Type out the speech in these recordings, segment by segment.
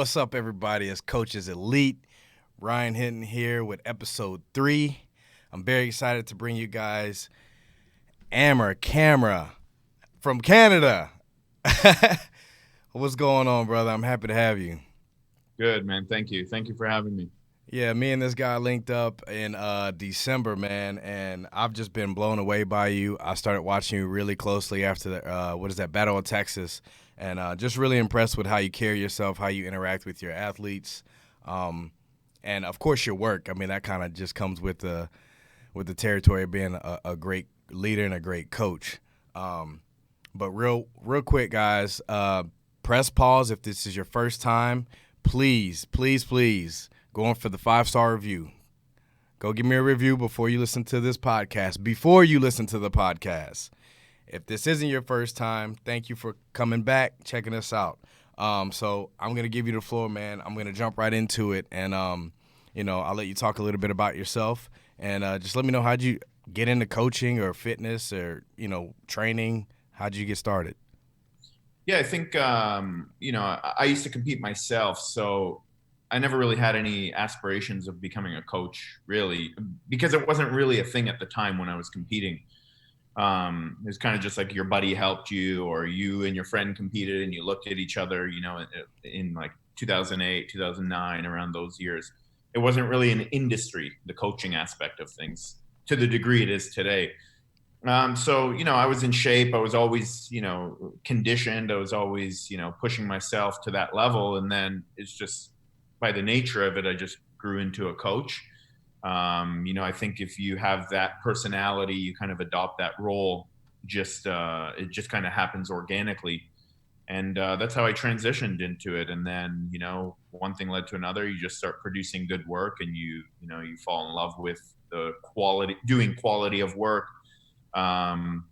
What's up, everybody? It's Coaches Elite. Ryan Hinton here with episode 3. I'm very excited to bring you guys Amer Camera from Canada. What's going on, brother? I'm happy to have you. Good, man. Thank you. Thank you for having me. Yeah, me and this guy linked up in December, man, and I've just been blown away by you. I started watching you really closely after the Battle of Texas, and just really impressed with how you carry yourself, how you interact with your athletes, and of course your work. I mean, that kind of just comes with the territory of being a great leader and a great coach. But real quick, guys, press pause if this is your first time. Please, please, please. Going for the 5-star review. Go give me a review before you listen to this podcast. Before you listen to the podcast. If this isn't your first time, thank you for coming back, checking us out. So I'm going to give you the floor, man. I'm going to jump right into it. And, I'll let you talk a little bit about yourself. And just let me know, how'd you get into coaching or fitness or, training? How'd you get started? Yeah, I think I used to compete myself, so I never really had any aspirations of becoming a coach, really, because it wasn't really a thing at the time when I was competing. It was kind of just like your buddy helped you, or you and your friend competed, and you looked at each other, in like 2008, 2009, around those years. It wasn't really an industry, the coaching aspect of things, to the degree it is today. So I was in shape. I was always, conditioned. I was always, pushing myself to that level. And then it's just by the nature of it, I just grew into a coach. I think if you have that personality, you kind of adopt that role. It just kind of happens organically. And that's how I transitioned into it. And then, one thing led to another. You just start producing good work, and you fall in love with the doing quality of work. um,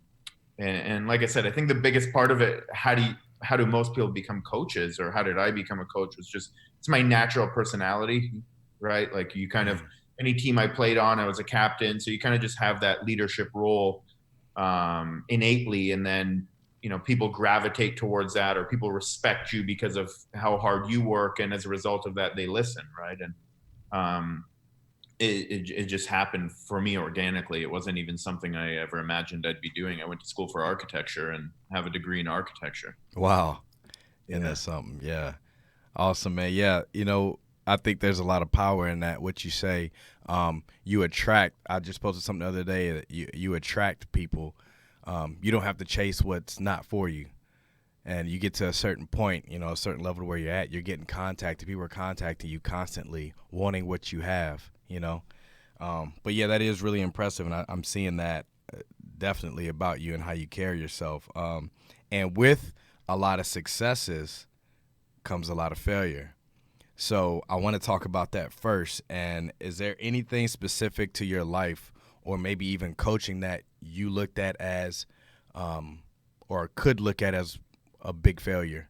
and like I said, I think the biggest part of it, how do most people become coaches, or how did I become a coach, was just, it's my natural personality, right? Like, you kind of, any team I played on, I was a captain, so you kind of just have that leadership role innately. And then people gravitate towards that, or people respect you because of how hard you work, and as a result of that, they listen, right? And um, it just happened for me organically. It wasn't even something I ever imagined I'd be doing. I went to school for architecture and have a degree in architecture. Wow. And Yeah. that's something. Yeah. Awesome, man. Yeah, I think there's a lot of power in that. What you say, you attract. I just posted something the other day that you attract people. You don't have to chase what's not for you, and you get to a certain point, a certain level where you're at. You're getting contacted. People are contacting you constantly, wanting what you have. But yeah, that is really impressive, and I'm seeing that definitely about you and how you carry yourself. And with a lot of successes comes a lot of failure. So I want to talk about that first. And is there anything specific to your life, or maybe even coaching, that you looked at as, or could look at as a big failure?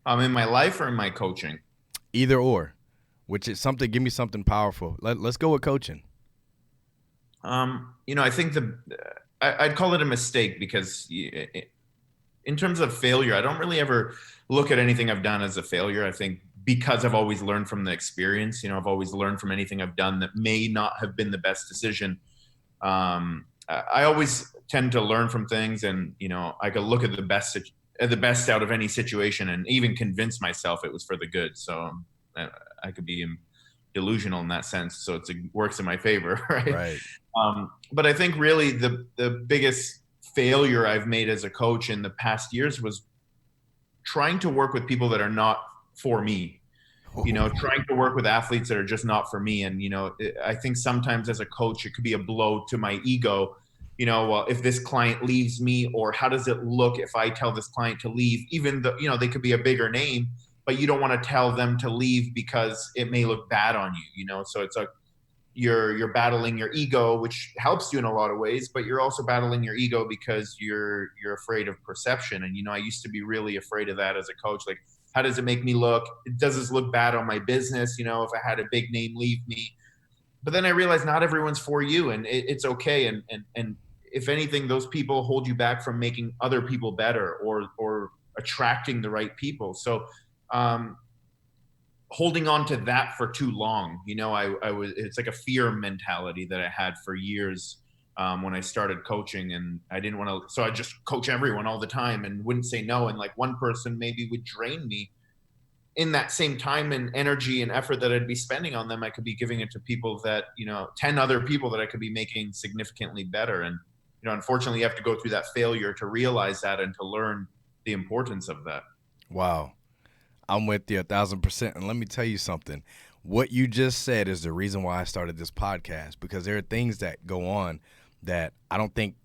In my life or in my coaching? Either or, which is something. Give me something powerful. Let's go with coaching. I think I'd call it a mistake, because in terms of failure, I don't really ever look at anything I've done as a failure. I think because I've always learned from the experience, I've always learned from anything I've done that may not have been the best decision. I always tend to learn from things, and I could look at the best out of any situation, and even convince myself it was for the good. So I could be delusional in that sense. So it works in my favor, right? Right. But I think really the biggest failure I've made as a coach in the past years was trying to work with people that are not for me. Trying to work with athletes that are just not for me. And I think sometimes as a coach, it could be a blow to my ego. Well, if this client leaves me, or how does it look if I tell this client to leave, even though they could be a bigger name, but you don't want to tell them to leave because it may look bad on you. So it's like you're battling your ego, which helps you in a lot of ways, but you're also battling your ego because you're afraid of perception. And I used to be really afraid of that as a coach. Like, how does it make me look? Does this look bad on my business? If I had a big name leave me. But then I realized not everyone's for you, and it's okay. And if anything, those people hold you back from making other people better, or attracting the right people. So holding on to that for too long. I was, it's like a fear mentality that I had for years when I started coaching, and I didn't want to, so I just coach everyone all the time and wouldn't say no. And like one person maybe would drain me in that same time and energy and effort that I'd be spending on them. I could be giving it to people that, 10 other people that I could be making significantly better. And, unfortunately you have to go through that failure to realize that and to learn the importance of that. Wow. I'm with you 1,000%. And let me tell you something. What you just said is the reason why I started this podcast, because there are things that go on that I don't think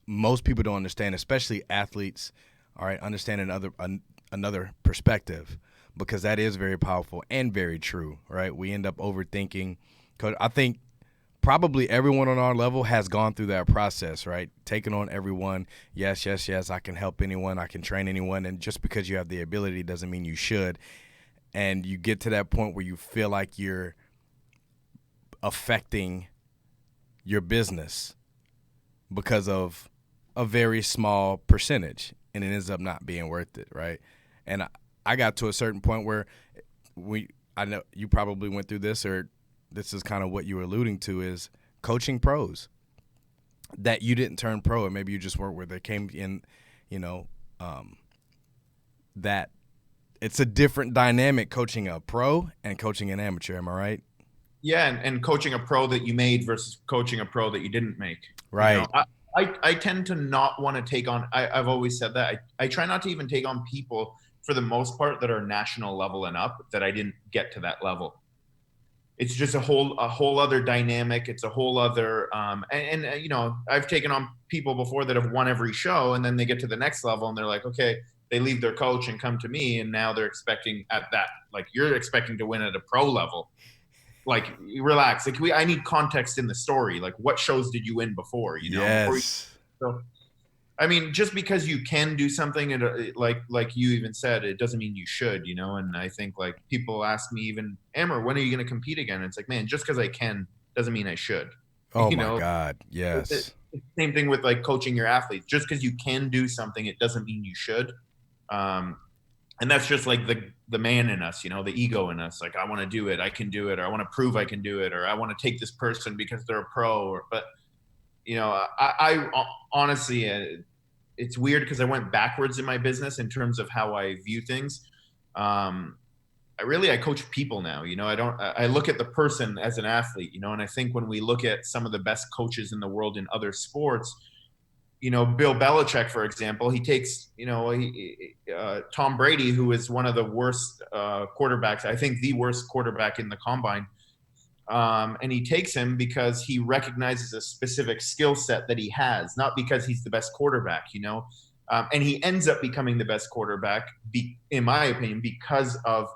most people don't understand, especially athletes, all right, understand another perspective, because that is very powerful and very true, right? We end up overthinking. I think probably everyone on our level has gone through that process, right? Taking on everyone. Yes, yes, yes, I can help anyone. I can train anyone. And just because you have the ability doesn't mean you should. And you get to that point where you feel like you're affecting your business because of a very small percentage, and it ends up not being worth it, right? And I got to a certain point where I know you probably went through this, or this is kind of what you were alluding to, is coaching pros that you didn't turn pro, and maybe you just weren't where they came in, that it's a different dynamic coaching a pro and coaching an amateur. Am I right? Yeah. And coaching a pro that you made versus coaching a pro that you didn't make. Right. I tend to not want to take on, I've always said that I try not to even take on people for the most part that are national level and up, that I didn't get to that level. It's just a whole other dynamic. It's a whole other I've taken on people before that have won every show, and then they get to the next level and they're like, okay, they leave their coach and come to me, and now they're expecting at that, like, you're expecting to win at a pro level. Like, relax. Like, I need context in the story. Like, what shows did you win before? Yes. So I mean, just because you can do something, and like you even said, it doesn't mean you should, And I think, like, people ask me even, Amer, when are you going to compete again? It's like, man, just because I can doesn't mean I should. Oh You my know, God. it's Yes. the same thing with like coaching your athletes. Just because you can do something, it doesn't mean you should. And that's just like the man in us, the ego in us. Like, I want to do it, I can do it, or I want to prove I can do it, or I want to take this person because they're a pro. But I honestly, it's weird because I went backwards in my business in terms of how I view things. I coach people now. I look at the person as an athlete. And I think when we look at some of the best coaches in the world in other sports, Bill Belichick, for example, he takes, Tom Brady, who is one of the worst quarterbacks, I think the worst quarterback in the combine. And he takes him because he recognizes a specific skill set that he has, not because he's the best quarterback, and he ends up becoming the best quarterback, in my opinion, because of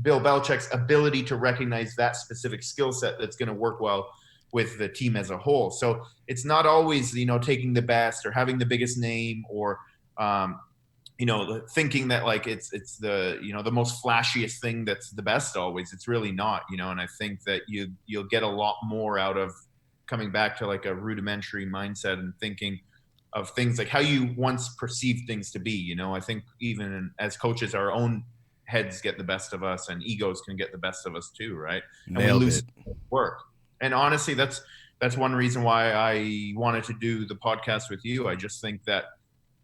Bill Belichick's ability to recognize that specific skill set that's going to work well with the team as a whole. So it's not always, taking the best or having the biggest name, or thinking that, like, it's the, the most flashiest thing that's the best always. It's really not, and I think that you'll get a lot more out of coming back to like a rudimentary mindset and thinking of things like how you once perceived things to be. I think even as coaches, our own heads get the best of us, and egos can get the best of us too, right? And we Nailed lose it. work. And honestly, that's one reason why I wanted to do the podcast with you. I just think that,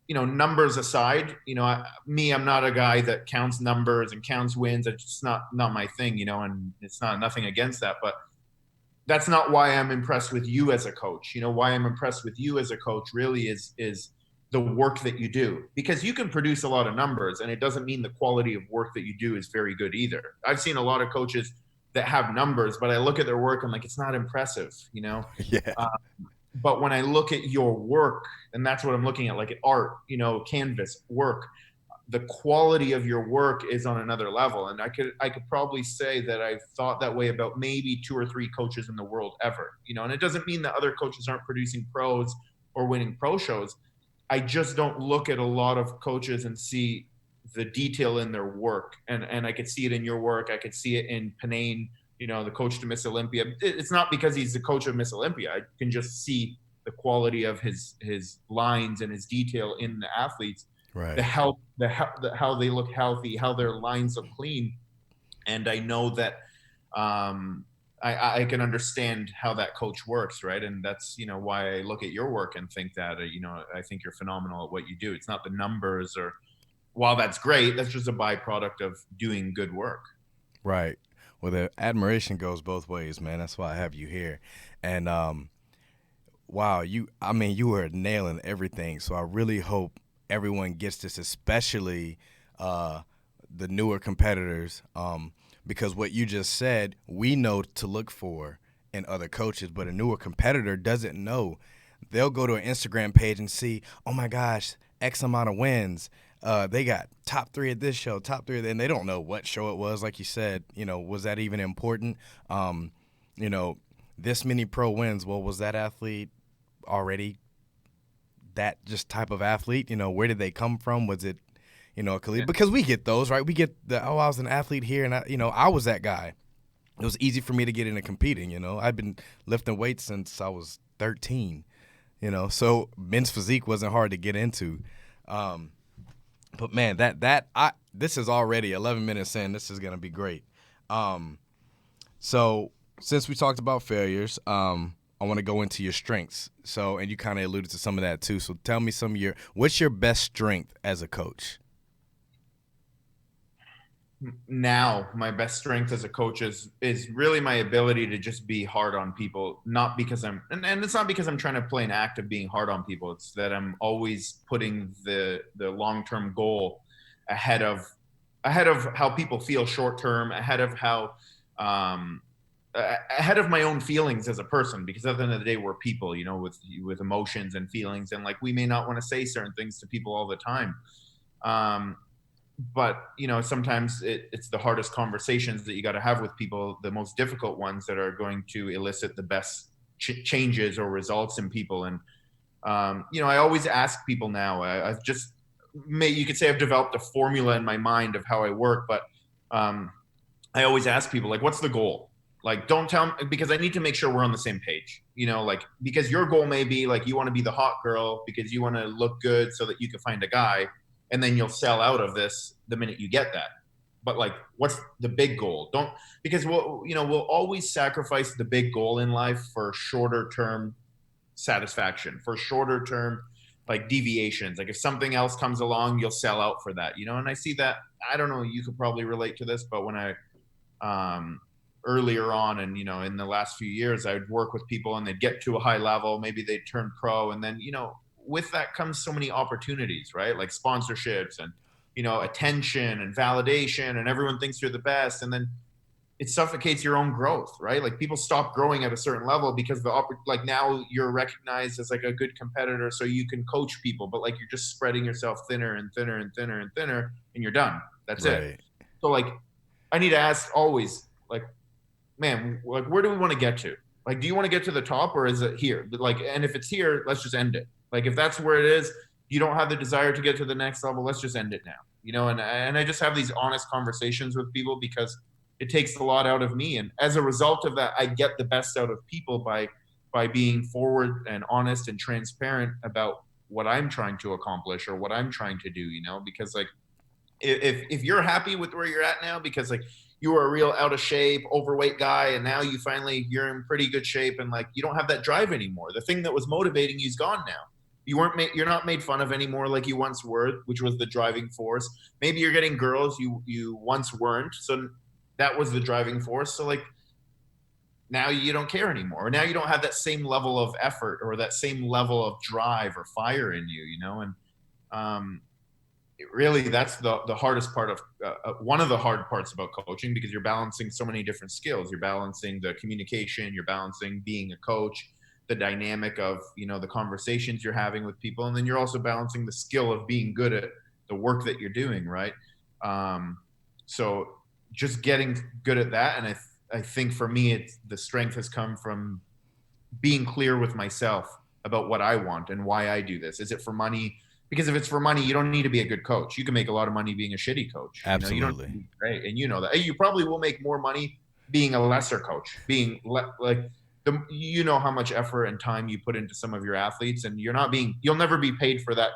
numbers aside, I'm not a guy that counts numbers and counts wins. It's just not my thing, and it's nothing against that, but that's not why I'm impressed with you as a coach. Why I'm impressed with you as a coach really is the work that you do, because you can produce a lot of numbers and it doesn't mean the quality of work that you do is very good either. I've seen a lot of coaches that have numbers, but I look at their work, I'm like, it's not impressive, Yeah. uh, but when I look at your work, and that's what I'm looking at, like art, canvas work, the quality of your work is on another level. And I could probably say that I've thought that way about maybe 2 or 3 coaches in the world ever, and it doesn't mean that other coaches aren't producing pros or winning pro shows. I just don't look at a lot of coaches and see the detail in their work. And I could see it in your work. I could see it in Panane, the coach to Miss Olympia. It's not because he's the coach of Miss Olympia. I can just see the quality of his lines and his detail in the athletes, Right. how they look healthy, how their lines look clean. And I know that um, I can understand how that coach works, right? And that's why I look at your work and think that I think you're phenomenal at what you do. It's not the numbers, or while that's great, that's just a byproduct of doing good work. Right. Well, the admiration goes both ways, man. That's why I have you here. And wow, I mean, you were nailing everything. So I really hope everyone gets this, especially uh, the newer competitors, because what you just said, we know to look for in other coaches, but a newer competitor doesn't know. They'll go to an Instagram page and see, oh my gosh, X amount of wins. They got top three at this show, top three, and they don't know what show it was. Like you said, was that even important? You know, this many pro wins. Well, was that athlete already that just type of athlete? Where did they come from? Was it, a collegiate? Yeah. Because we get those, right? We get I was an athlete here, and I was that guy. It was easy for me to get into competing. I've been lifting weights since I was 13. So men's physique wasn't hard to get into. Um, but man, this is already 11 minutes in. This is gonna be great. Um, so since we talked about failures, I want to go into your strengths. So, and you kind of alluded to some of that too. So tell me what's your best strength as a coach? Now my best strength as a coach is really my ability to just be hard on people, not because and it's not because I'm trying to play an act of being hard on people. It's that I'm always putting the long-term goal ahead of how people feel short term, ahead of how um ahead of my own feelings as a person, because at the end of the day we're people, with emotions and feelings, and like we may not want to say certain things to people all the time. um but sometimes it's the hardest conversations that you got to have with people, the most difficult ones, that are going to elicit the best changes or results in people. And I always ask people now. I've just you could say I've developed a formula in my mind of how I work, but um, I always ask people, like, what's the goal? Like, don't tell me, because I need to make sure we're on the same page. Like, because your goal may be like you want to be the hot girl because you want to look good so that you can find a guy, and then you'll sell out of this the minute you get that. But like, what's the big goal? Don't, because we'll always sacrifice the big goal in life for shorter term satisfaction, for shorter term like deviations. Like if something else comes along, you'll sell out for that. And I see that. I don't know, you could probably relate to this, but when I um, earlier on, and in the last few years, I would work with people and they'd get to a high level, maybe they'd turn pro, and then with that comes so many opportunities, right? Like sponsorships and attention and validation, and everyone thinks you're the best, and then it suffocates your own growth, right? Like people stop growing at a certain level because like now you're recognized as like a good competitor, so you can coach people, but like you're just spreading yourself thinner and thinner and thinner and thinner, and you're done. That's it. Right. So like I need to ask always, like, man, like where do we want to get to? Like, do you want to get to the top, or is it here? Like, and if it's here, let's just end it. Like, if that's where it is, you don't have the desire to get to the next level, let's just end it now. And I just have these honest conversations with people because it takes a lot out of me. And as a result of that, I get the best out of people by being forward and honest and transparent about what I'm trying to accomplish or what I'm trying to do, because like if you're happy with where you're at now, because like you were a real out of shape, overweight guy, and now you're in pretty good shape, and like you don't have that drive anymore. The thing that was motivating you's gone now. You're not made fun of anymore like you once were, which was the driving force. Maybe you're getting girls you once weren't, so that was the driving force. So like now you don't care anymore, or now you don't have that same level of effort or that same level of drive or fire in you. And um, really that's the hardest part of one of the hard parts about coaching, because you're balancing so many different skills. You're balancing the communication, you're balancing being a coach, the dynamic of the conversations you're having with people, and then you're also balancing the skill of being good at the work that you're doing, right? um, so just getting good at that. And I think for me, it's the strength has come from being clear with myself about what I want and why I do this. Is it for money? Because if it's for money, you don't need to be a good coach. You can make a lot of money being a shitty coach. You don't need to Absolutely. be great, and that. You probably will make more money being a lesser coach, being like how much effort and time you put into some of your athletes, and you'll never be paid for that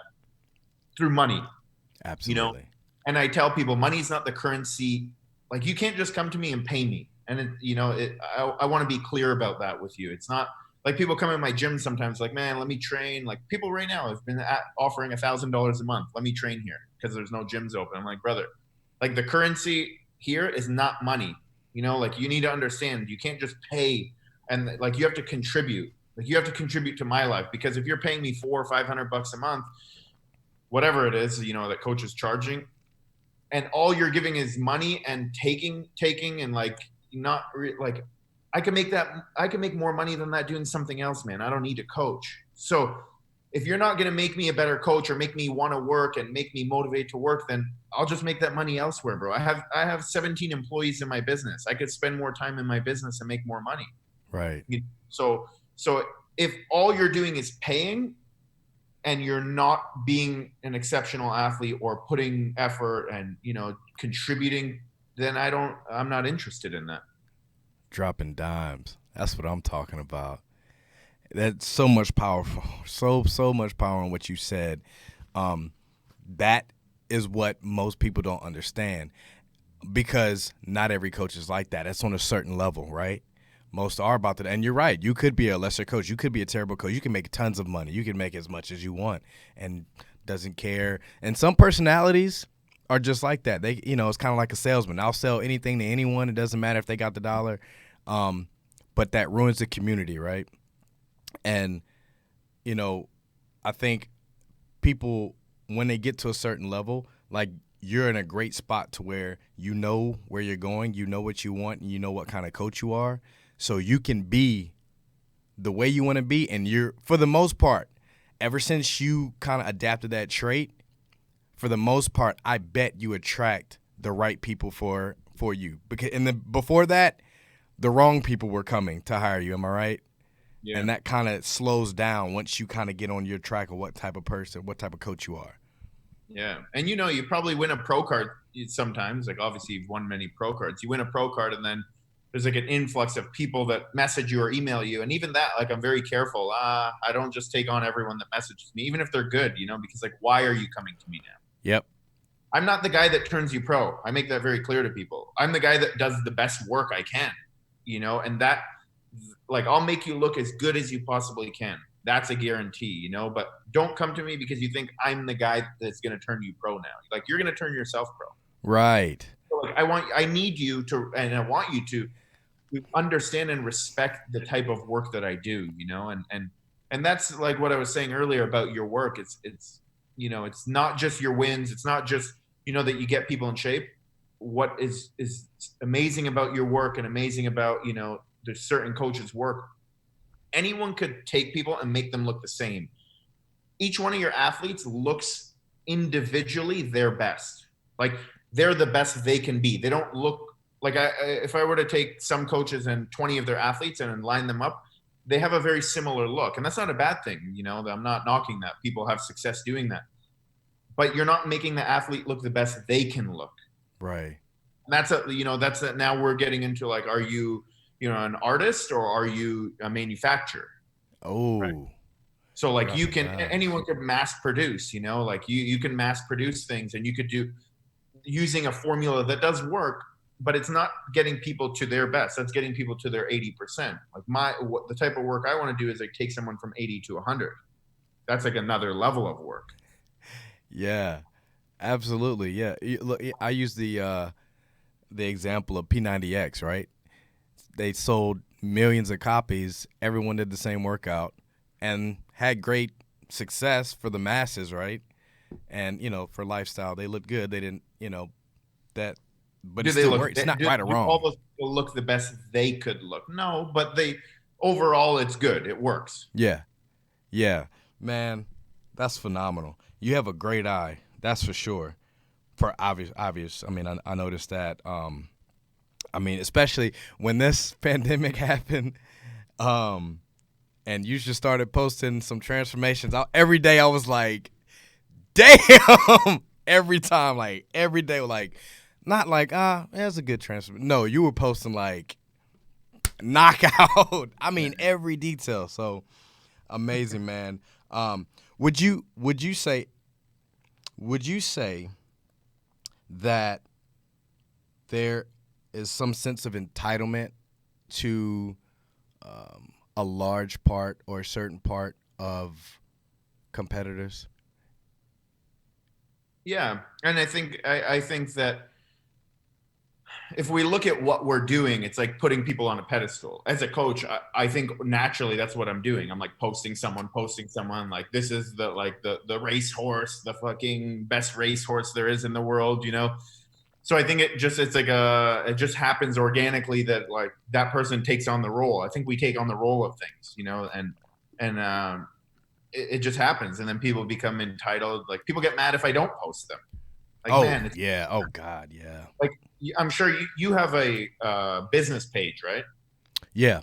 through money. you know. Absolutely. And I tell people, money is not the currency Like you can't just come to me and pay me. And I want to be clear about that with you. It's not like people come in my gym sometimes like, man, let me train. Like people right now have been offering $1,000 a month. Let me train here because there's no gyms open. I'm like, brother, like the currency here is not money. Like you need to understand you can't just pay, and like you have to contribute. Like you have to contribute to my life, because if you're paying me 400 or $500 a month, whatever it is, that coach is charging, and all you're giving is money and taking, and like not like I can make more money than that doing something else, man. I don't need a coach. So if you're not going to make me a better coach or make me want to work and make me motivated to work, then I'll just make that money elsewhere, bro. I have 17 employees in my business. I could spend more time in my business and make more money. Right. So if all you're doing is paying and you're not being an exceptional athlete or putting effort and contributing, then I'm not interested in that. Dropping dimes. That's what I'm talking about. That's so much powerful. So much power in what you said. That is what most people don't understand, because not every coach is like that. It's on a certain level, right? Most are about that. And you're right. You could be a lesser coach. You could be a terrible coach. You can make tons of money. You can make as much as you want and doesn't care. And some personalities are just like that. They, it's kind of like a salesman. I'll sell anything to anyone. It doesn't matter if they got the dollar. But that ruins the community, right? And, I think people, when they get to a certain level, like you're in a great spot to where you know where you're going, you know what you want, and you know what kind of coach you are. So you can be the way you want to be. And you're, for the most part, ever since you kind of adapted that trait, for the most part, I bet you attract the right people for you. Because before that, the wrong people were coming to hire you. Am I right? Yeah. And that kind of slows down once you kind of get on your track of what type of person, what type of coach you are. Yeah. And you probably win a pro card sometimes. Like obviously you've won many pro cards. You win a pro card and then there's like an influx of people that message you or email you. And even that, like I'm very careful. I don't just take on everyone that messages me, even if they're good, because like, why are you coming to me now? Yep. I'm not the guy that turns you pro. I make that very clear to people. I'm the guy that does the best work I can, and that, like, I'll make you look as good as you possibly can. That's a guarantee, but don't come to me because you think I'm the guy that's going to turn you pro now. Like you're going to turn yourself pro. Right. So, like, I need you to, and I want you to understand and respect the type of work that I do, and that's like what I was saying earlier about your work. It's not just your wins. It's not just, that you get people in shape. What is amazing about your work and amazing about, there's certain coaches' work. Anyone could take people and make them look the same. Each one of your athletes looks individually their best. Like they're the best they can be. They don't look like if I were to take some coaches and 20 of their athletes and line them up, they have a very similar look. And that's not a bad thing. I'm not knocking that. People have success doing that. But you're not making the athlete look the best they can look. Right. And that's now we're getting into like, are you, an artist or are you a manufacturer? Oh. Right. So like anyone could mass produce, like you can mass produce things and you could do using a formula that does work, but it's not getting people to their best. That's getting people to their 80%. Like the type of work I want to do is like take someone from 80 to 100. That's like another level of work. Yeah, absolutely. Yeah. Look, I use the example of P90X, right? They sold millions of copies. Everyone did the same workout and had great success for the masses, right? And, for lifestyle, they looked good. They didn't, that, but it still works. It's not right or wrong. All those people look the best they could look. No, but overall, it's good. It works. Yeah. Yeah. Man, that's phenomenal. You have a great eye. That's for sure. For obvious. I mean, I noticed that. Especially when this pandemic happened, and you just started posting some transformations. Every day I was like, damn. Every time, like every day, like not like that's a good transformation. No, you were posting like knockout. I mean, every detail. So amazing, man. Would you say that there is some sense of entitlement to a large part or a certain part of competitors. Yeah, and I think that if we look at what we're doing, it's like putting people on a pedestal. As a coach, I think naturally that's what I'm doing. I'm like posting someone like this is the racehorse, the fucking best racehorse there is in the world, you know. So I think it just happens organically that like that person takes on the role. I think we take on the role of things, you know, and it just happens, and then people become entitled. Like people get mad if I don't post them. Like Oh man, it's yeah. Oh God. Yeah. like I'm sure you have a business page, right? Yeah.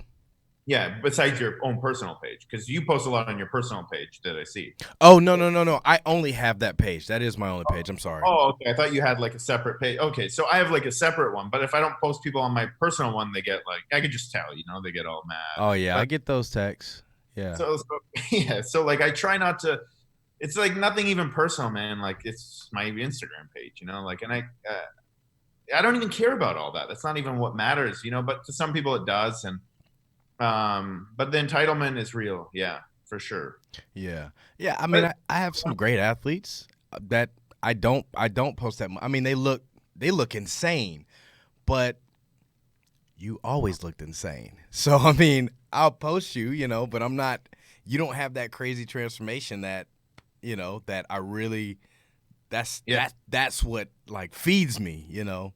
Yeah, besides your own personal page, because you post a lot on your personal page that I see. Oh no no no no. I only have that page. That is my only page. I'm sorry. Oh, okay. I thought you had like a separate page. Okay, so I have like a separate one, but if I don't post people on my personal one, they get like I could just tell, you know, they get all mad. Oh yeah. I But get those texts. Yeah. so yeah, so like I try not to. It's like nothing even personal, man. Like it's my Instagram page, you know. Like, and I don't even care about all that. That's not even what matters, you know. But to some people, it does, and but the entitlement is real, yeah, for sure. Yeah. Yeah. I mean, But I have some great athletes that I don't post that. I mean, they look insane, but you always looked insane. So I mean, I'll post you, you know, but I'm not. You don't have that crazy transformation that you know that I really. yeah, That's what like feeds me, you know.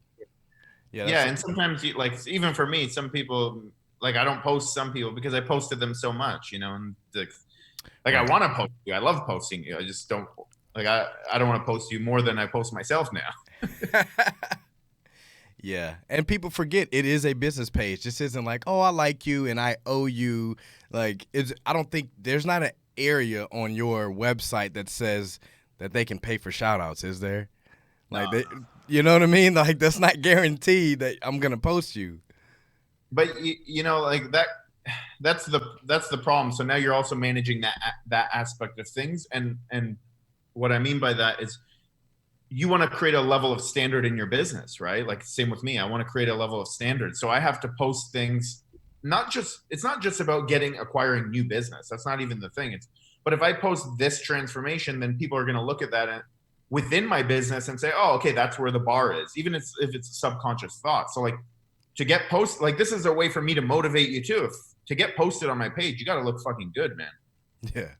Yeah, yeah, that's and sometimes you like even for me, some people like I don't post some people because I posted them so much, you know, and like I right. want to post you. I love posting you. I just don't like I don't want to post you more than I post myself now. Yeah, and people forget it is a business page. This isn't like, oh, I like you and I owe you. Like, it's. I don't think there's not an area on your website that says that they can pay for shout outs, is there? Like, No, they, you know what I mean? Like, that's not guaranteed that I'm gonna post you. but you know like that's the problem. So now you're also managing that aspect of things, and what I mean by that is you want to create a level of standard in your business, right? Like same with me. I want to create a level of standard. So I have to post things not just it's not just about getting acquiring new business. That's not even the thing. It's but if I post this transformation, then people are going to look at that and, within my business and say, "Oh, okay, that's where the bar is." Even if it's a subconscious thought. So like to get post like this is a way for me to motivate you too. If to get posted on my page, you got to look fucking good, man. Yeah.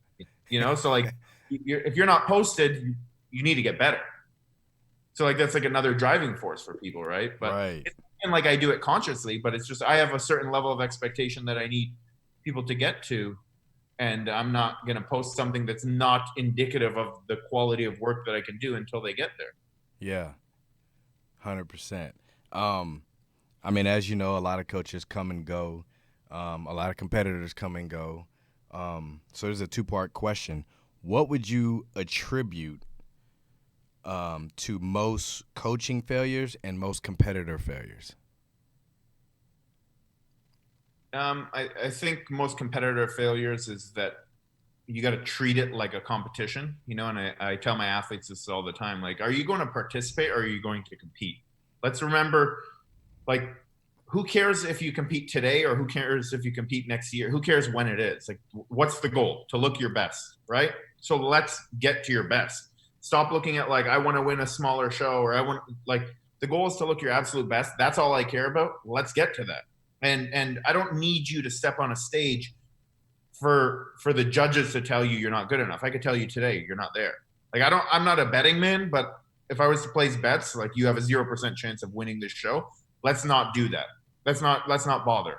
You know, so like if you're not posted, you need to get better. So like that's like another driving force for people, right? But Right. it's and like I do it consciously, but it's just I have a certain level of expectation that I need people to get to, and I'm not gonna post something that's not indicative of the quality of work that I can do until they get there. Yeah. 100%. Um, I mean, as you know, a lot of coaches come and go. A lot of competitors come and go. So there's a two-part question. What would you attribute to most coaching failures and most competitor failures? I think most competitor failures is that you got to treat it like a competition, you know. And I tell my athletes this all the time: like, are you going to participate or are you going to compete? Let's remember, like, who cares if you compete today or who cares if you compete next year? Who cares when it is? Like, what's the goal? To look your best, right? So let's get to your best. Stop looking at like I want to win a smaller show or I want like the goal is to look your absolute best. That's all I care about. Let's get to that. And I don't need you to step on a stage for the judges to tell you you're not good enough. I could tell you today you're not there. Like I'm not a betting man, but if I was to place bets, like you have a 0% chance of winning this show, let's not do that. Let's not bother.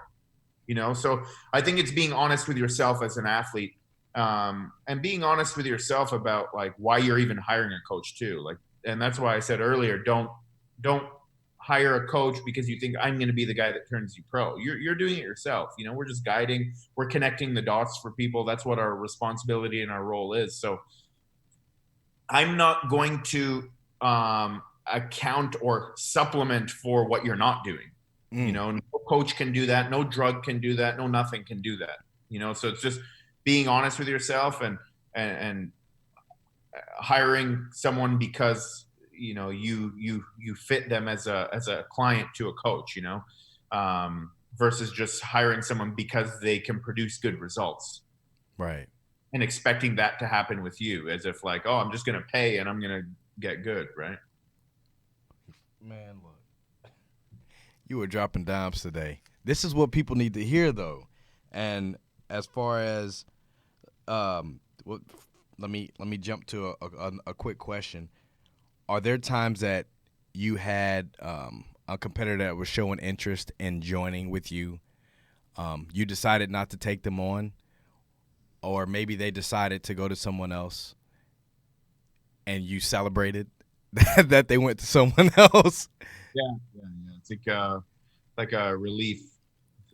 You know, so I think it's being honest with yourself as an athlete, and being honest with yourself about like why you're even hiring a coach too. Like, and that's why I said earlier, don't hire a coach because you think I'm going to be the guy that turns you pro. You're doing it yourself. You know, we're just guiding, we're connecting the dots for people. That's what our responsibility and our role is. So I'm not going to account or supplement for what you're not doing. You Mm, know, no coach can do that. No drug can do that. No nothing can do that. You know, so it's just being honest with yourself and hiring someone because you fit them as a client to a coach, versus just hiring someone because they can produce good results Right. and expecting that to happen with you, as if like, oh, I'm just going to pay and I'm going to get good, right? Man, look, you were dropping dimes today. This is what people need to hear, though. And as far as what, let me jump to a quick question. Are there times that you had a competitor that was showing interest in joining with you? You decided not to take them on, or maybe they decided to go to someone else, and you celebrated that they went to someone else. Yeah, yeah, yeah. It's like a relief.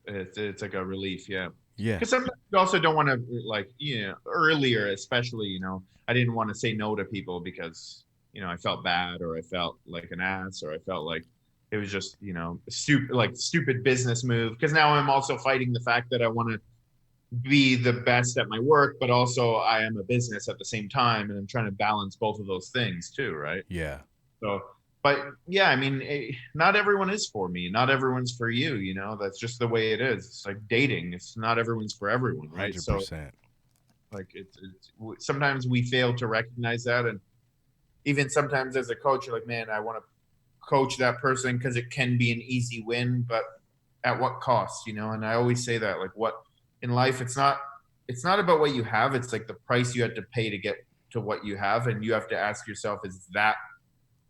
It's like a relief, yeah. Yeah, Because sometimes you also don't want to, like, earlier especially, I didn't want to say no to people because I felt bad, or I felt like an ass, or I felt like it was just stupid business move. Because now I'm also fighting the fact that I want to be the best at my work, but also I am a business at the same time, and I'm trying to balance both of those things too, right? yeah, So, but yeah, I mean, not everyone is for me. Not everyone's for you. That's just the way it is. It's like dating. It's not everyone's for everyone, right? hundred So, percent. like, sometimes we fail to recognize that, and even sometimes as a coach, you're like, man, I want to coach that person because it can be an easy win, but at what cost? And I always say that, like, what in life, it's not about what you have. It's like the price you had to pay to get to what you have, and you have to ask yourself, is that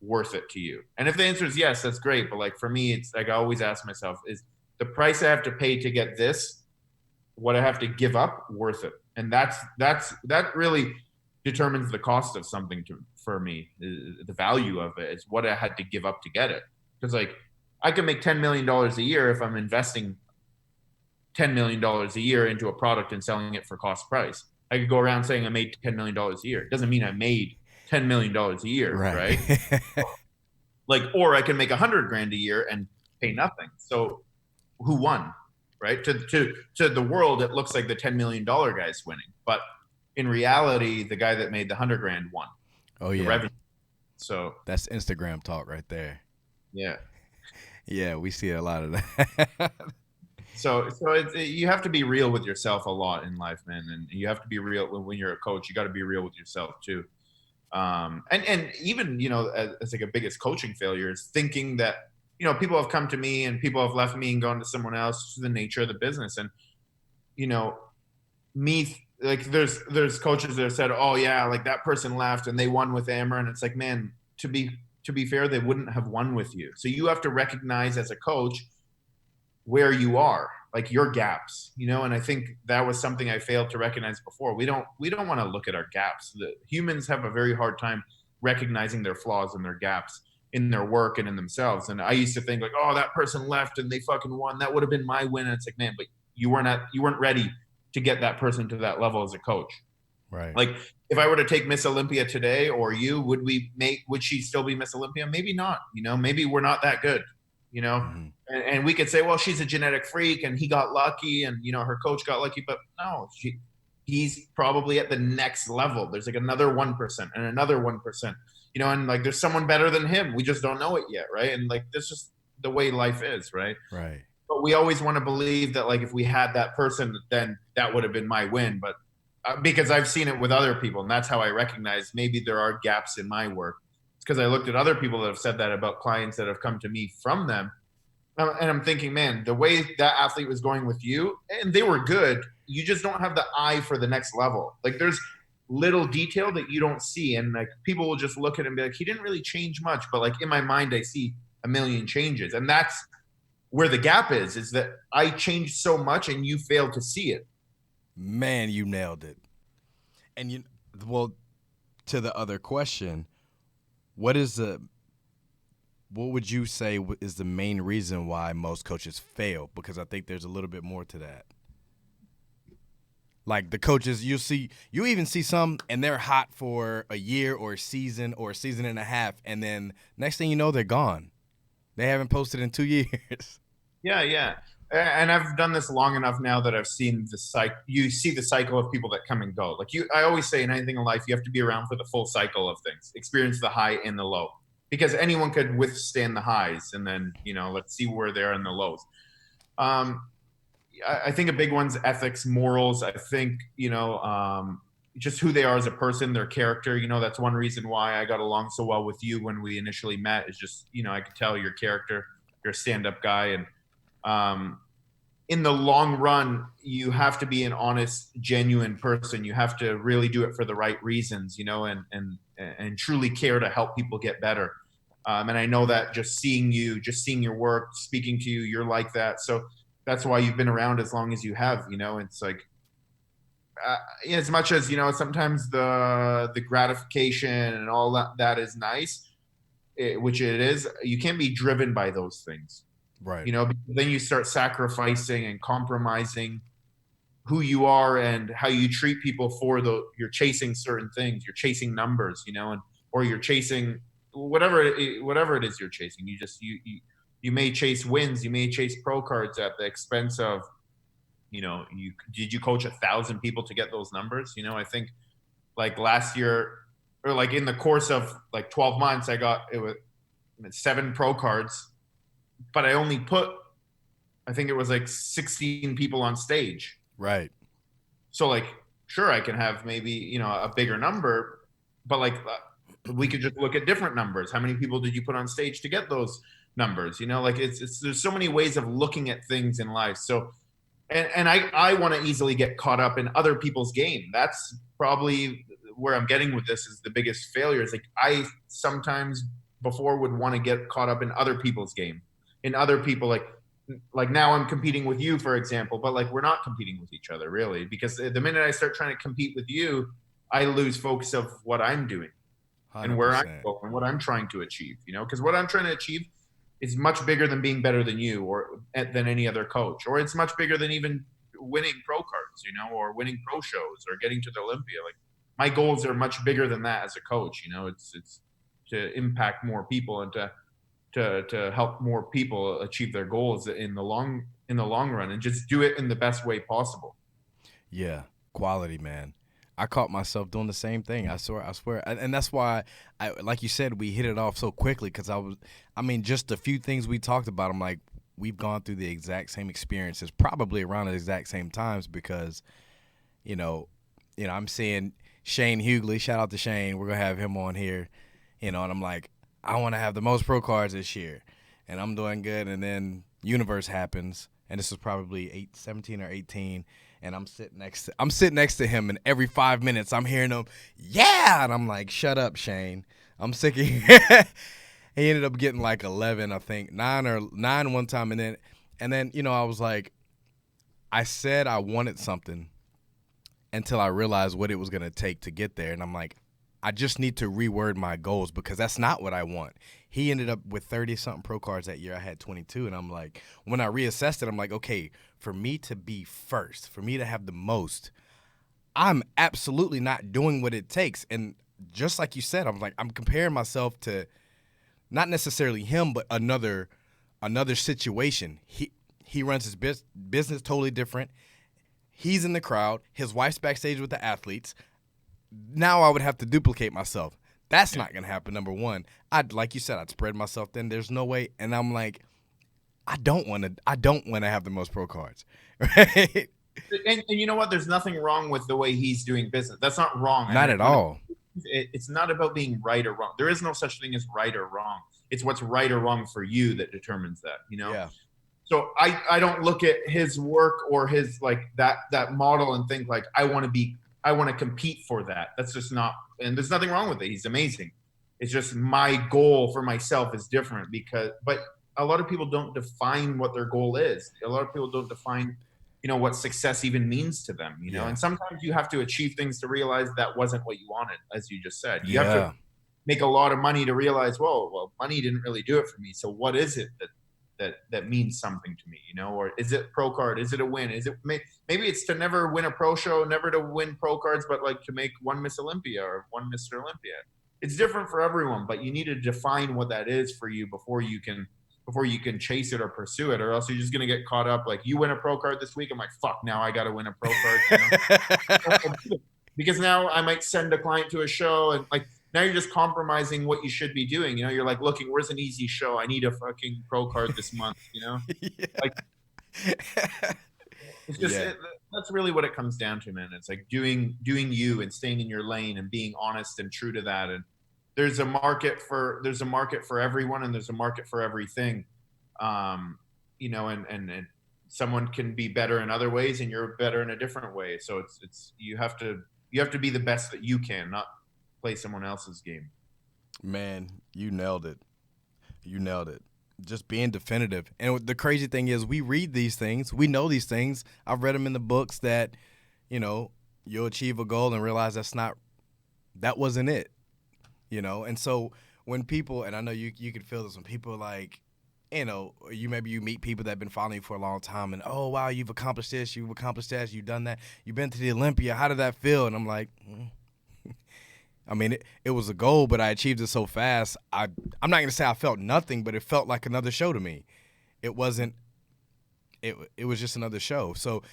worth it to you? And if the answer is yes, that's great. But like for me, it's like I always ask myself, is the price I have to pay to get this, what I have to give up, worth it? And that really determines the cost of something for me. The value of it is what I had to give up to get it. Because like I can make $10 million a year if I'm investing $10 million a year into a product and selling it for cost price. I could go around saying I made $10 million a year. It doesn't mean I made $10 million a year, Right. right? Like, or I can make 100 grand a year and pay nothing. So who won, right? To the world, it looks like the $10 million guy's winning, but in reality, the guy that made the 100 grand won Oh the yeah, revenue. So that's Instagram talk right there. yeah. Yeah, we see a lot of that. You have to be real with yourself a lot in life, man, and you have to be real when you're a coach. You got to be real with yourself too. And even as like a biggest coaching failure is thinking that people have come to me and people have left me and gone to someone else. It's the nature of the business, and you know me, like there's coaches that have said, oh yeah, like that person left and they won with Amer, and it's like, man, to be fair, they wouldn't have won with you. So you have to recognize as a coach where you are, like your gaps, and I think that was something I failed to recognize before. We don't want to look at our gaps. The humans have a very hard time recognizing their flaws and their gaps in their work and in themselves. And I used to think like, oh, that person left and they fucking won, that would have been my win. And it's like, man, but you weren't ready to get that person to that level as a coach. Right. Like if I were to take Miss Olympia today, or would she still be Miss Olympia? Maybe not. Maybe we're not that good. You know, Hmm. and we could say, well, she's a genetic freak and he got lucky, and her coach got lucky. But no, he's probably at the next level. There's like another 1% and another 1%. And like there's someone better than him. We just don't know it yet, right? And like this is the way life is, right? Right. But we always want to believe that like if we had that person, then that would have been my win. But because I've seen it with other people, and that's how I recognize maybe there are gaps in my work. It's because I looked at other people that have said that about clients that have come to me from them, and I'm thinking, man, the way that athlete was going with you, and they were good, you just don't have the eye for the next level. Like there's little detail that you don't see, and like people will just look at it and be like, he didn't really change much, but like in my mind, I see a million changes, and that's where the gap is that I changed so much and you failed to see it. Man, you nailed it. And well, to the other question, what is the what would you say is the main reason why most coaches fail? Because I think there's a little bit more to that. Like the coaches, you even see some, and they're hot for a year or a season or a season and a half, and then next thing you know, they're gone. They haven't posted in 2 years. Yeah, yeah. And I've done this long enough now that I've seen the cycle. You see the cycle of people that come and go. Like I always say in anything in life, you have to be around for the full cycle of things, experience the high and the low. because anyone could withstand the highs, and then let's see where they're in the lows. Um, I think a big one's ethics, morals. I think just who they are as a person, their character. That's one reason why I got along so well with you when we initially met. Is just I could tell your character. You're a stand-up guy, and um, in the long run, you have to be an honest, genuine person. You have to really do it for the right reasons, and truly care to help people get better. And I know that just seeing you, just seeing your work, speaking to you, you're like that. So that's why you've been around as long as you have. It's like as much as sometimes the gratification and all that is nice, which it is. You can't be driven by those things. Right. Then you start sacrificing and compromising who you are and how you treat people for you're chasing certain things. You're chasing numbers, or you're chasing whatever it is you're chasing. You may chase wins. You may chase pro cards at the expense of, did you coach 1,000 people to get those numbers? I think like last year, or like in the course of like 12 months, I got it was 7 pro cards, but I only put, I think it was like 16 people on stage. Right. So like, sure, I can have maybe, a bigger number, but like we could just look at different numbers. How many people did you put on stage to get those numbers? Like it's there's so many ways of looking at things in life. So, and I want to easily get caught up in other people's game. That's probably where I'm getting with this is the biggest failure. Is like I sometimes before would want to get caught up in other people's game, in other people like now I'm competing with you, for example, but like we're not competing with each other really, because the minute I start trying to compete with you, I lose focus of what I'm doing and where I'm 100%. going and what I'm trying to achieve, because what I'm trying to achieve is much bigger than being better than you or than any other coach, or it's much bigger than even winning pro cards, or winning pro shows or getting to the Olympia. Like my goals are much bigger than that as a coach. It's to impact more people and to help more people achieve their goals in the long run, and just do it in the best way possible. Yeah, quality, man. I caught myself doing the same thing. I swear, and that's why, like you said, we hit it off so quickly because I mean, just a few things we talked about. I'm like, we've gone through the exact same experiences, probably around the exact same times because, you know, I'm seeing Shane Hughley. Shout out to Shane. We're gonna have him on here, and I'm like, I want to have the most pro cards this year, and I'm doing good, and then Universe happens, and this is probably 17 or 18, and I'm sitting next to him, and every 5 minutes I'm hearing him, yeah, and I'm like, shut up, Shane. I'm sick of He ended up getting like 11, I think, 9 one time, and then I was like, I said I wanted something until I realized what it was gonna take to get there, and I'm like, I just need to reword my goals because that's not what I want. He ended up with 30 something pro cards that year. I had 22, and I'm like, when I reassessed it, I'm like, okay, for me to be first, for me to have the most, I'm absolutely not doing what it takes. And just like you said, I'm like, I'm comparing myself to not necessarily him, but another situation. He runs his business totally different. He's in the crowd. His wife's backstage with the athletes. Now I would have to duplicate myself. That's not gonna happen. Number one, like you said, I'd spread myself thin. There's no way, and I'm like, I don't want to have the most pro cards, right? And you know what? There's nothing wrong with the way he's doing business. That's not wrong. Not at all. It's not about being right or wrong. There is no such thing as right or wrong. It's what's right or wrong for you that determines that. Yeah. So I don't look at his work or his like that model and think like I want to compete for that. That's just not, and there's nothing wrong with it. He's amazing. It's just my goal for myself is different but a lot of people don't define what their goal is. A lot of people don't define, what success even means to them, Yeah. and sometimes you have to achieve things to realize that wasn't what you wanted, as you just said. You have Yeah. to make a lot of money to realize, well, money didn't really do it for me. So what is it that means something to me, or is it pro card? Is it a win? Is it maybe it's to never win a pro show, never to win pro cards, but like to make one Miss Olympia or one Mr. Olympia. It's different for everyone, but you need to define what that is for you before you can chase it or pursue it, or else you're just gonna get caught up. Like you win a pro card this week, I'm like, fuck, now I gotta win a pro card, because now I might send a client to a show and like now you're just compromising what you should be doing. You know, you're like, looking, where's an easy show? I need a fucking pro card this month. You know, like it's just Yeah. that's really what it comes down to, man. It's like doing you and staying in your lane and being honest and true to that. And there's a market for everyone, and there's a market for everything. Um, you know, and someone can be better in other ways, and you're better in a different way. So it's you have to be the best that you can, not play someone else's game. Man, you nailed it. You nailed it. Just being definitive. And the crazy thing is, we read these things, we know these things. I've read them in the books that, you know, you'll achieve a goal and realize that wasn't it, you know? And so when people, and I know you can feel this, when people are like, you know, maybe you meet people that have been following you for a long time and, oh, wow, you've accomplished this, you've accomplished that, you've done that, you've been to the Olympia, how did that feel? And I'm like, I mean, it was a goal, but I achieved it so fast. I'm not gonna say I felt nothing, but it felt like another show to me. It wasn't. It was just another show. So,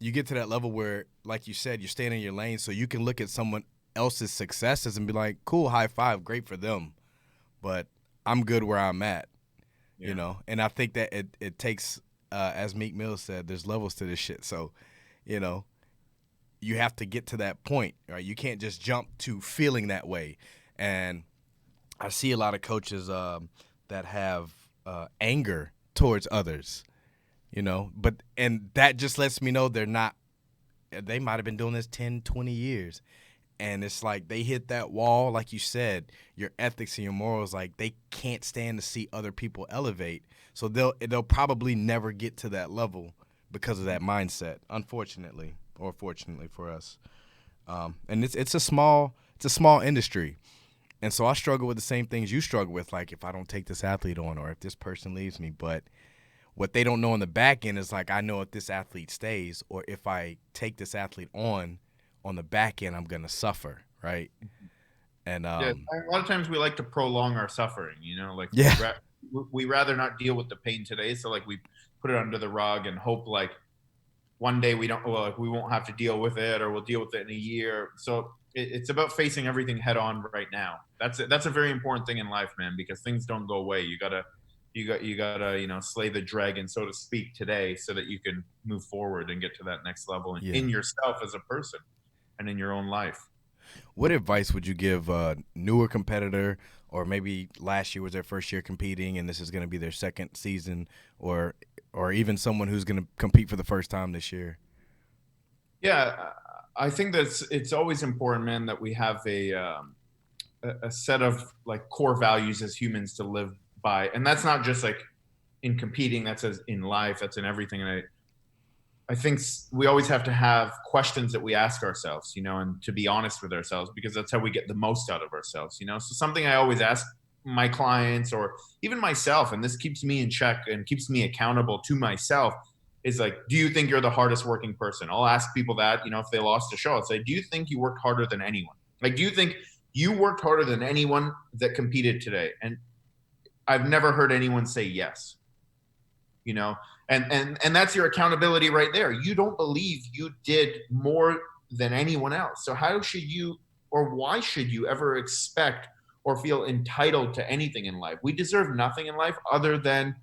you get to that level where, like you said, you're staying in your lane, so you can look at someone else's successes and be like, "Cool, high five, great for them," but I'm good where I'm at, Yeah. you know. And I think that it takes, as Meek Mill said, there's levels to this shit. So, you know, you have to get to that point, right? You can't just jump to feeling that way. And I see a lot of coaches that have anger towards others, you know, and that just lets me know they might have been doing this 10, 20 years. And it's like they hit that wall, like you said, your ethics and your morals, like they can't stand to see other people elevate. So they'll probably never get to that level because of that mindset, unfortunately, or fortunately for us. And it's a small industry. And so I struggle with the same things you struggle with, like if I don't take this athlete on or if this person leaves me. But what they don't know on the back end is like, I know if this athlete stays or if I take this athlete on the back end, I'm going to suffer, right? And Yeah, a lot of times we like to prolong our suffering. You know, like yeah, we rather not deal with the pain today, so like we put it under the rug and hope like one day we don't, well, like we won't have to deal with it, or we'll deal with it in a year. So it's about facing everything head on right now. That's a very important thing in life, man, because things don't go away. You gotta slay the dragon, so to speak, today, so that you can move forward and get to that next level yeah. in yourself as a person and in your own life. What advice would you give a newer competitor, or maybe last year was their first year competing and this is going to be their second season, or even someone who's going to compete for the first time this year? Yeah, I think that it's always important, man, that we have a set of like core values as humans to live by, and that's not just like in competing. That's as in life. That's in everything. And I think we always have to have questions that we ask ourselves, and to be honest with ourselves, because that's how we get the most out of ourselves. So something I always ask my clients or even myself, and this keeps me in check and keeps me accountable to myself, is like, do you think you're the hardest working person? I'll ask people that, if they lost a show, I'll say, do you think you worked harder than anyone? Like, do you think you worked harder than anyone that competed today? And I've never heard anyone say yes, you know and that's your accountability right there. You don't believe you did more than anyone else, so how should you, or why should you ever expect or feel entitled to anything in life? We deserve nothing in life other than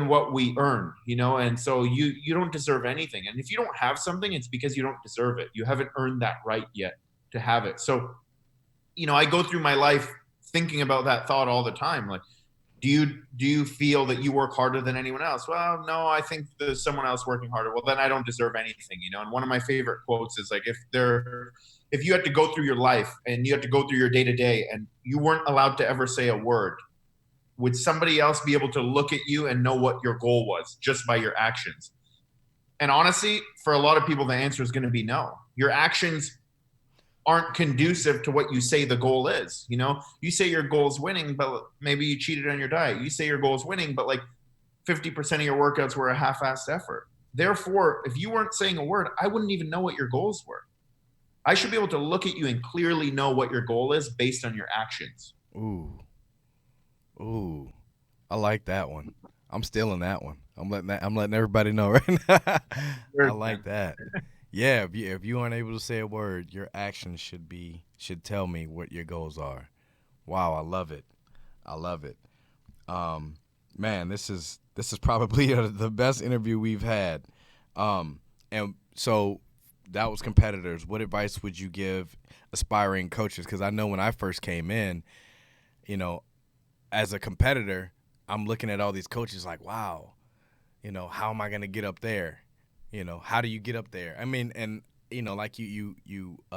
what we earn, and so you don't deserve anything. And if you don't have something, it's because you don't deserve it. You haven't earned that right yet to have it. So I go through my life thinking about that thought all the time, like, do you feel that you work harder than anyone else? Well, no, I think there's someone else working harder. Well, then I don't deserve anything. And one of my favorite quotes is like, if you had to go through your life and you had to go through your day to day and you weren't allowed to ever say a word, would somebody else be able to look at you and know what your goal was just by your actions? And honestly, for a lot of people, the answer is going to be no. Your actions aren't conducive to what you say the goal is. You say your goal is winning, but maybe you cheated on your diet. You say your goal is winning, but like 50% of your workouts were a half-assed effort. Therefore, if you weren't saying a word, I wouldn't even know what your goals were. I should be able to look at you and clearly know what your goal is based on your actions. Ooh, ooh, I like that one. I'm stealing that one. I'm letting everybody know right now. I like that. Yeah, if you aren't able to say a word, your actions should tell me what your goals are. Wow, I love it. I love it. Um, Man, this is probably the best interview we've had. And so that was competitors. What advice would you give aspiring coaches? Because I know when I first came in, you know, as a competitor, I'm looking at all these coaches like, wow, how am I going to get up there? How do you get up there? I mean, and like you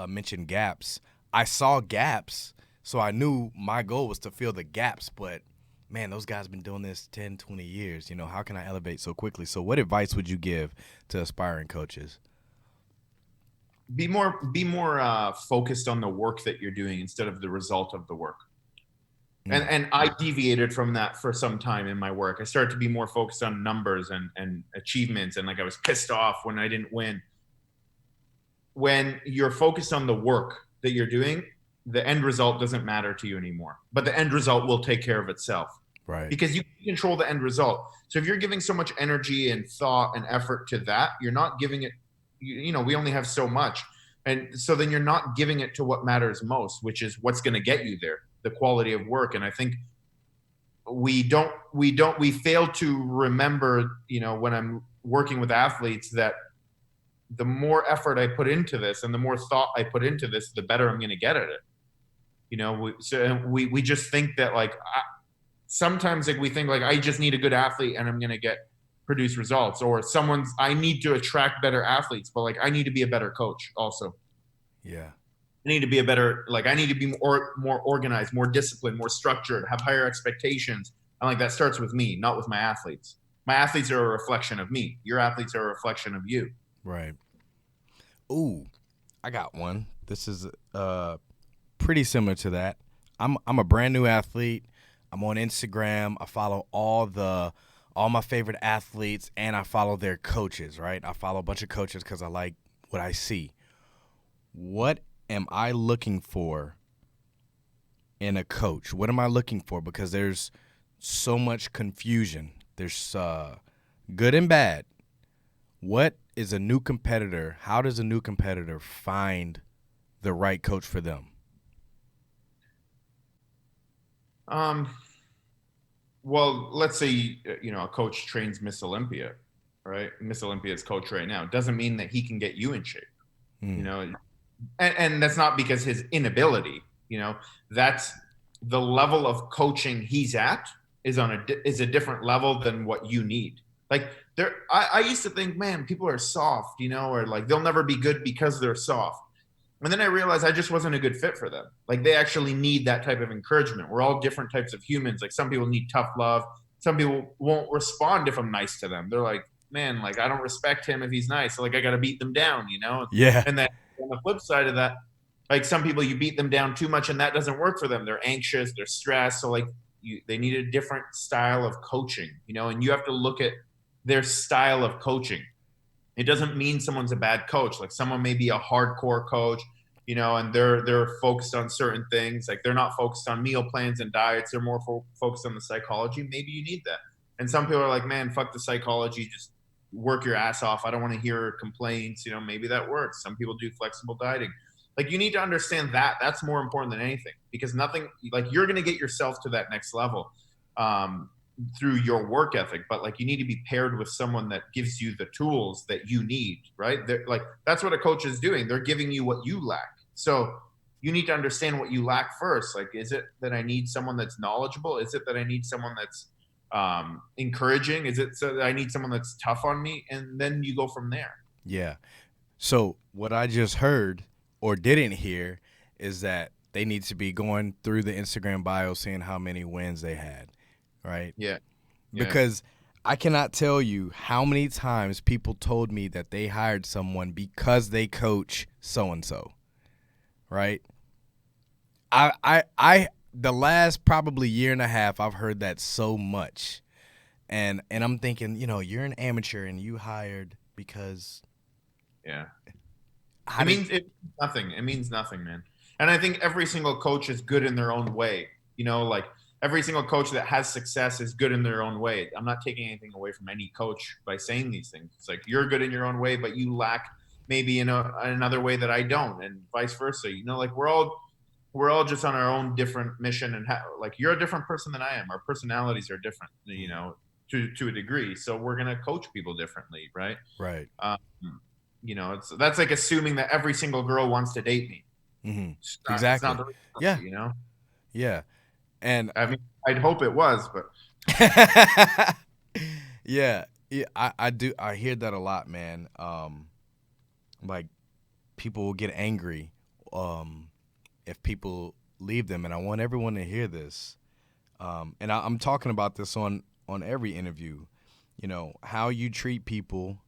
mentioned gaps. I saw gaps, so I knew my goal was to fill the gaps. But man, those guys been doing this 10, 20 years. How can I elevate so quickly? So, what advice would you give to aspiring coaches? Be more focused on the work that you're doing instead of the result of the work. and Mm, and I deviated from that for some time in my work. I started to be more focused on numbers and achievements, and like I was pissed off when I didn't win. When you're focused on the work that you're doing, the end result doesn't matter to you anymore. But the end result will take care of itself right. because you control the end result. So if you're giving so much energy and thought and effort to that, you're not giving it. We only have so much, and so then you're not giving it to what matters most, which is what's going to get you there, the quality of work. And I think we fail to remember, when I'm working with athletes, that the more effort I put into this and the more thought I put into this, the better I'm going to get at it. We just think that, like, sometimes, like, we think like I just need a good athlete and I'm going to get produce results, or I need to attract better athletes, but like I need to be a better coach also. Yeah. I need to be a better, like, I need to be more organized, more disciplined, more structured, have higher expectations. And like that starts with me, not with my athletes. My athletes are a reflection of me. Your athletes are a reflection of you. Right. Ooh, I got one. This is pretty similar to that. I'm a brand new athlete. I'm on Instagram. I follow all my favorite athletes, and I follow their coaches. Right. I follow a bunch of coaches because I like what I see. What am I looking for in a coach? What am I looking for? Because there's so much confusion. There's good and bad. What is a new competitor? How does a new competitor find the right coach for them? Um, well, let's say, a coach trains Miss Olympia, right? Miss Olympia's coach right now. It doesn't mean that he can get you in shape, you Mm, know, and that's not because his inability, that's the level of coaching he's at is a different level than what you need. Like, I used to think, man, people are soft, or like they'll never be good because they're soft. And then I realized I just wasn't a good fit for them. Like, they actually need that type of encouragement. We're all different types of humans. Like, some people need tough love. Some people won't respond if I'm nice to them. They're like, man, like, I don't respect him if he's nice. So like I got to beat them down. yeah. And then on the flip side of that, like, some people, you beat them down too much and that doesn't work for them. They're anxious, they're stressed. So like, they need a different style of coaching, and you have to look at their style of coaching. It doesn't mean someone's a bad coach. Like, someone may be a hardcore coach, and they're focused on certain things. Like, they're not focused on meal plans and diets. They're more focused on the psychology. Maybe you need that. And some people are like, man, fuck the psychology. Just work your ass off. I don't want to hear complaints. Maybe that works. Some people do flexible dieting. Like, you need to understand that that's more important than anything, because nothing, like, you're going to get yourself to that next level. Through your work ethic, but like, you need to be paired with someone that gives you the tools that you need, right? Like, that's what a coach is doing. They're giving you what you lack. So you need to understand what you lack first. Like, is it that I need someone that's knowledgeable? Is it that I need someone that's encouraging? Is it so that I need someone that's tough on me? And then you go from there. Yeah. So what I just heard or didn't hear is that they need to be going through the Instagram bio, seeing how many wins they had, right? Yeah. Yeah. Because I cannot tell you how many times people told me that they hired someone because they coach so and so, right? The last probably year and a half, I've heard that so much, and I'm thinking, you're an amateur and you hired because Yeah. how did It means nothing. It means nothing, man. And I think every single coach is good in their own way. Like, every single coach that has success is good in their own way. I'm not taking anything away from any coach by saying these things. It's like, you're good in your own way, but you lack maybe in another way that I don't, and vice versa. Like we're all just on our own different mission, and like you're a different person than I am. Our personalities are different, Mm. to a degree. So we're gonna coach people differently, right? Right. Um, that's like assuming that every single girl wants to date me. Hmm. It's not Exactly. the Yeah. reality. Yeah. And I mean, I'd hope it was, but yeah, yeah, I do. I hear that a lot, man. Like people will get angry um, if people leave them, and I want everyone to hear this. And I'm talking about this on every interview. You know how you treat people.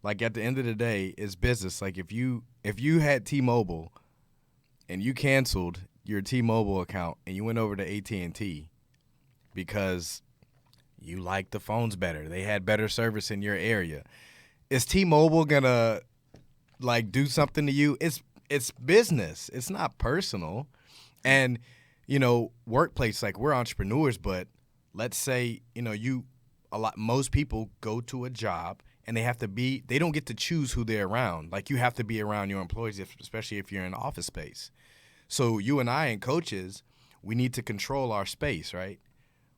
Like at the end of the day, it's business. Like if you had T-Mobile and you canceled your T-Mobile account and you went over to AT&T because you liked the phones better, they had better service in your area. Is T-Mobile gonna like do something to you? It's business. It's not personal. And workplace, like we're entrepreneurs, but let's say most people go to a job and they don't get to choose who they're around. Like you have to be around your employees, especially if you're in office space. So you and I and coaches, we need to control our space, right?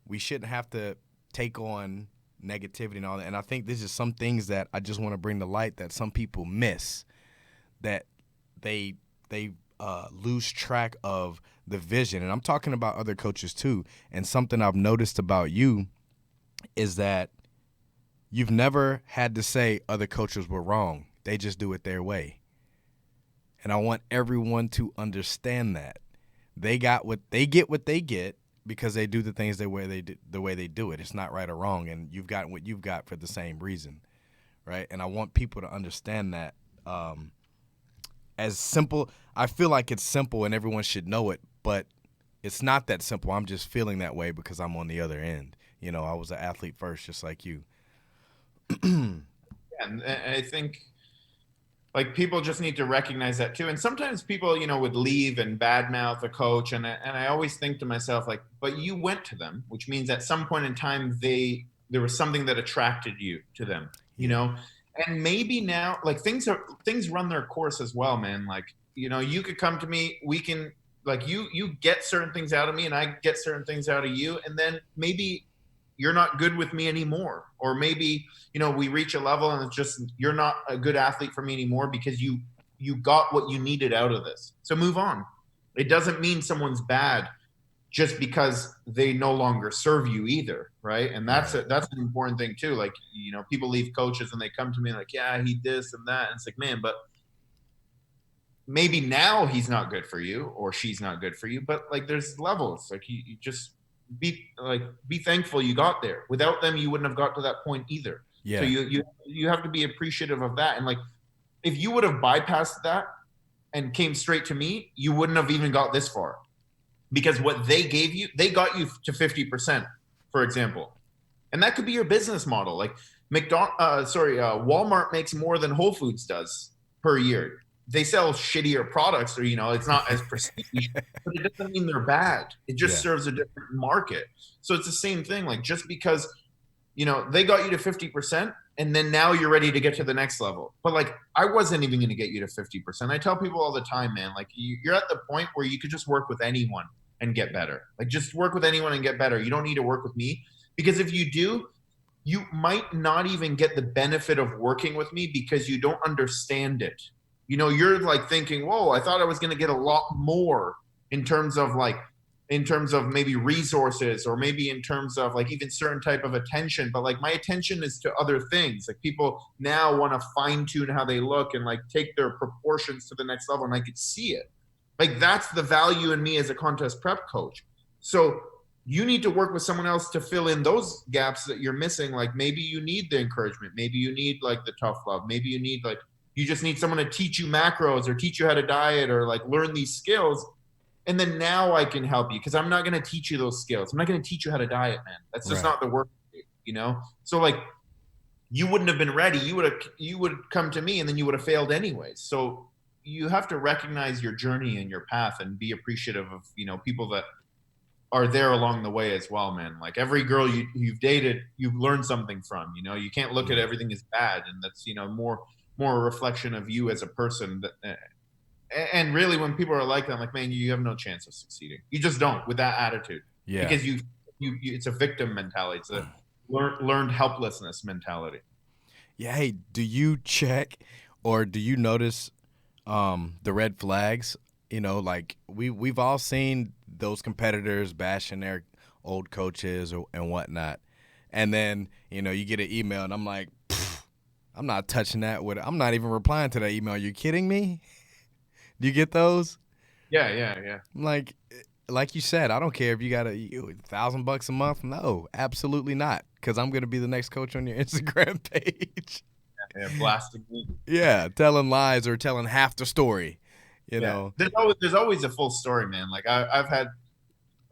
We shouldn't have to take on negativity and all that. And I think this is some things that I just want to bring to light that some people miss, that they lose track of the vision. And I'm talking about other coaches too. And something I've noticed about you is that you've never had to say other coaches were wrong. They just do it their way. And I want everyone to understand that. They get what they get because they do the things the way they do it. It's not right or wrong, and you've got what you've got for the same reason, right? And I want people to understand that. As simple, I feel like it's simple and everyone should know it, but it's not that simple. I'm just feeling that way because I'm on the other end. I was an athlete first, just like you. and I think like people just need to recognize that too. And sometimes people, would leave and badmouth a coach, and I always think to myself like, but you went to them, which means at some point in time there was something that attracted you to them, Yeah. and maybe now like things run their course as well, man. Like you could come to me, we can like you get certain things out of me, and I get certain things out of you, and then maybe you're not good with me anymore, or maybe we reach a level and it's just you're not a good athlete for me anymore because you got what you needed out of this, so move on. It doesn't mean someone's bad just because they no longer serve you either, right? And Right. that's an important thing too. Like people leave coaches and they come to me like, yeah, he this and that, and it's like, man, but maybe now he's not good for you or she's not good for you, but like there's levels. Like you just be thankful you got there. Without them you wouldn't have got to that point either. So Yeah. you have to be appreciative of that. And like if you would have bypassed that and came straight to me, you wouldn't have even got this far, because what they gave you, they got you to 50%, for example. And that could be your business model. Like Walmart makes more than Whole Foods does per year. They sell shittier products, or it's not as prestige, but it doesn't mean they're bad. It just Yeah. serves a different market. So it's the same thing. Like just because they got you to 50%, and then now you're ready to get to the next level. But like I wasn't even going to get you to 50%. I tell people all the time, man, like you're at the point where you could just work with anyone and get better. Like just work with anyone and get better. You don't need to work with me, because if you do, you might not even get the benefit of working with me because you don't understand it. You're like thinking, whoa, I thought I was going to get a lot more in terms of maybe resources, or maybe in terms of like even certain type of attention. But like my attention is to other things. Like people now want to fine tune how they look and like take their proportions to the next level. And I could see it. Like that's the value in me as a contest prep coach. So you need to work with someone else to fill in those gaps that you're missing. Like maybe you need the encouragement. Maybe you need like the tough love. Maybe you need like, you just need someone to teach you macros or teach you how to diet or like learn these skills. And then now I can help you, because I'm not going to teach you those skills. I'm not going to teach you how to diet, man. That's just Right. not the work. So like you wouldn't have been ready. You would come to me and then you would have failed anyways. So you have to recognize your journey and your path and be appreciative of, people that are there along the way as well, man. Like every girl you've dated, you've learned something from. You can't look at Mm. everything as bad, and that's more. more a reflection of you as a person. And really, when people are like that, I'm like, man, you have no chance of succeeding. You just don't with that attitude, Yeah. because it's a victim mentality. It's a learned helplessness mentality. Yeah. Hey, do you check or do you notice the red flags? You know, like we've all seen those competitors bashing their old coaches and whatnot, and then you get an email and I'm like, I'm not touching that with. I'm not even replying to that email. Are you kidding me? Do you get those? Yeah, yeah, yeah. I'm like you said, I don't care if you got $1,000 a month. No, absolutely not, because I'm gonna be the next coach on your Instagram page. Yeah, blasting me. Yeah, telling lies or telling half the story. You Yeah, know. there's always a full story, man. Like I've had,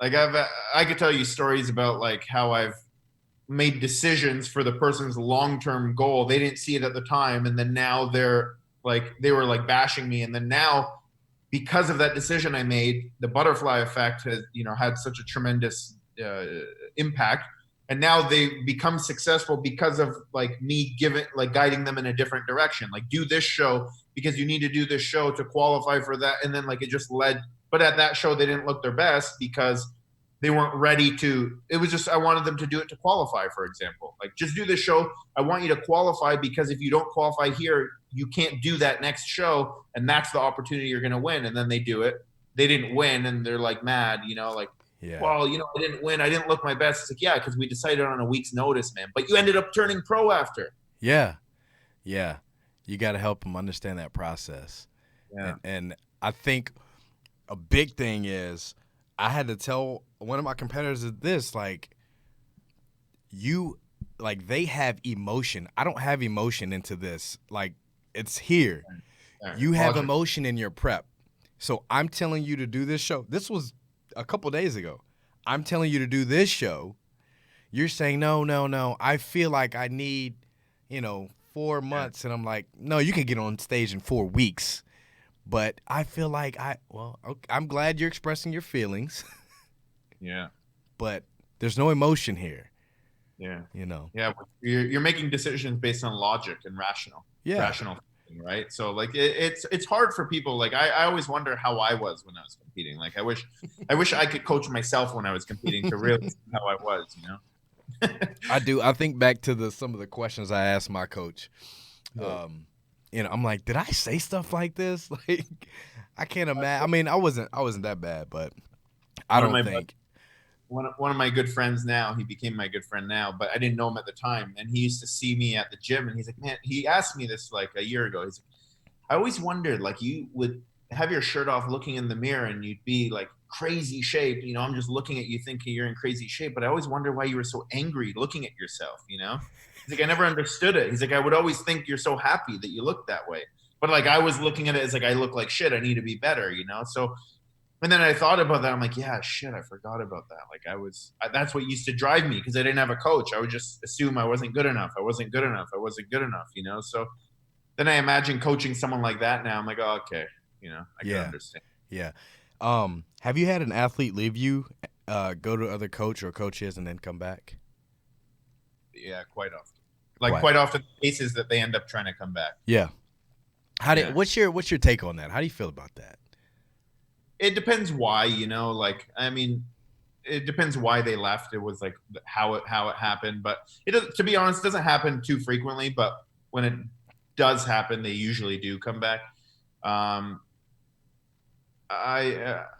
like I could tell you stories about like how I've made decisions for the person's long-term goal. They didn't see it at the time, and then now they were like bashing me, and then now, because of that decision I made, the butterfly effect has had such a tremendous impact, and now they become successful because of like me giving like guiding them in a different direction. Like, do this show because you need to do this show to qualify for that, and then like it just led. But at that show, they didn't look their best because they weren't ready to. It was just I wanted them to do it to qualify, for example. Like, just do this show. I want you to qualify, because if you don't qualify here, you can't do that next show, and that's the opportunity you're going to win. And then they do it. They didn't win, and they're like mad, like, Yeah. well, I didn't win. I didn't look my best. It's like, yeah, because we decided on a week's notice, man. But you ended up turning pro after. Yeah. Yeah. You got to help them understand that process. Yeah. And I think a big thing is I had to tell one of my competitors this, like, they have emotion. I don't have emotion into this. Like, it's here. You have emotion in your prep. So I'm telling you to do this show. This was a couple days ago. I'm telling you to do this show. You're saying, no, no, no. I feel like I need, 4 months. And I'm like, no, you can get on stage in 4 weeks. But I feel like I'm glad you're expressing your feelings. Yeah. But there's no emotion here. Yeah. Yeah. You're making decisions based on logic and rational thinking, right? So like it's hard for people. Like I always wonder how I was when I was competing. Like I wish I could coach myself when I was competing to really see how I was. I do. I think back to some of the questions I asked my coach. I'm like, did I say stuff like this? Like, I can't imagine. I mean, I wasn't that bad, but I don't think. One of my good friends now, he became my good friend now, but I didn't know him at the time. And he used to see me at the gym, and he's like, man, he asked me this like a year ago. He's like, I always wondered, like, you would have your shirt off looking in the mirror and you'd be like crazy shape. I'm just looking at you thinking you're in crazy shape, but I always wonder why you were so angry looking at yourself. He's like, I never understood it. He's like, I would always think you're so happy that you look that way. But like, I was looking at it as like, I look like shit. I need to be better. So, and then I thought about that. I'm like, yeah, shit, I forgot about that. Like that's what used to drive me, because I didn't have a coach. I would just assume I wasn't good enough. I wasn't good enough. I wasn't good enough. So then I imagine coaching someone like that now. I'm like, oh, okay, I can understand. Yeah. Have you had an athlete leave you, go to other coach or coaches, and then come back? Yeah, quite often. Like quite often, cases that they end up trying to come back. Yeah. What's your take on that? How do you feel about that? It depends why, like, I mean, it depends why they left. It was like how it happened, but to be honest, it doesn't happen too frequently, but when it does happen, they usually do come back. I'm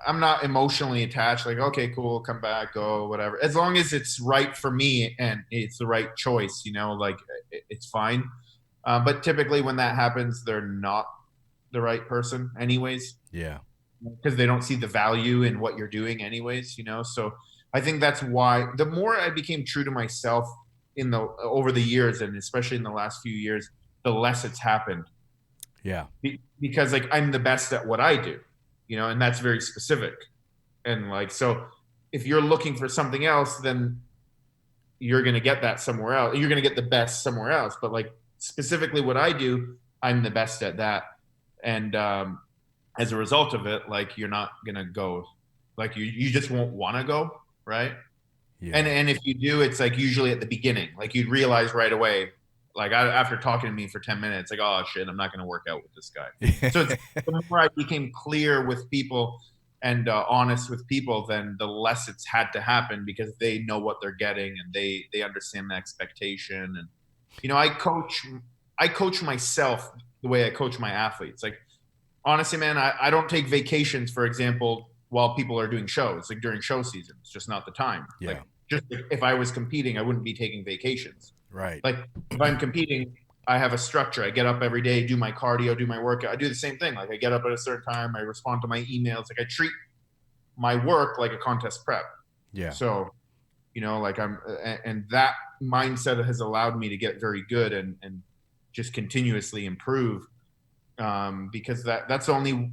not emotionally attached. Like, okay, cool, come back, go, whatever. As long as it's right for me and it's the right choice, like it's fine. But typically when that happens, they're not the right person anyways. Yeah. Because they don't see the value in what you're doing anyways. So I think that's why the more I became true to myself over the years, and especially in the last few years, the less it's happened. Yeah. Because like I'm the best at what I do, and that's very specific. And like, so if you're looking for something else, then you're going to get that somewhere else. You're going to get the best somewhere else. But like specifically what I do, I'm the best at that. And as a result of it, like you're not going to go, like you just won't want to go. Right. Yeah. And if you do, it's like usually at the beginning, like you'd realize right away, like after talking to me for 10 minutes, like, oh shit, I'm not going to work out with this guy. So it's, the more I became clear with people and honest with people, then the less it's had to happen because they know what they're getting and they understand the expectation. And I coach myself the way I coach my athletes. Like honestly, man, I don't take vacations, for example, while people are doing shows, like during show season. It's just not the time. Yeah. Like just if I was competing, I wouldn't be taking vacations. Right. Like if I'm competing, I have a structure. I get up every day, do my cardio, do my workout. I do the same thing. Like I get up at a certain time, I respond to my emails. Like I treat my work like a contest prep. Yeah. So, like and that mindset has allowed me to get very good and just continuously improve. Because that's only,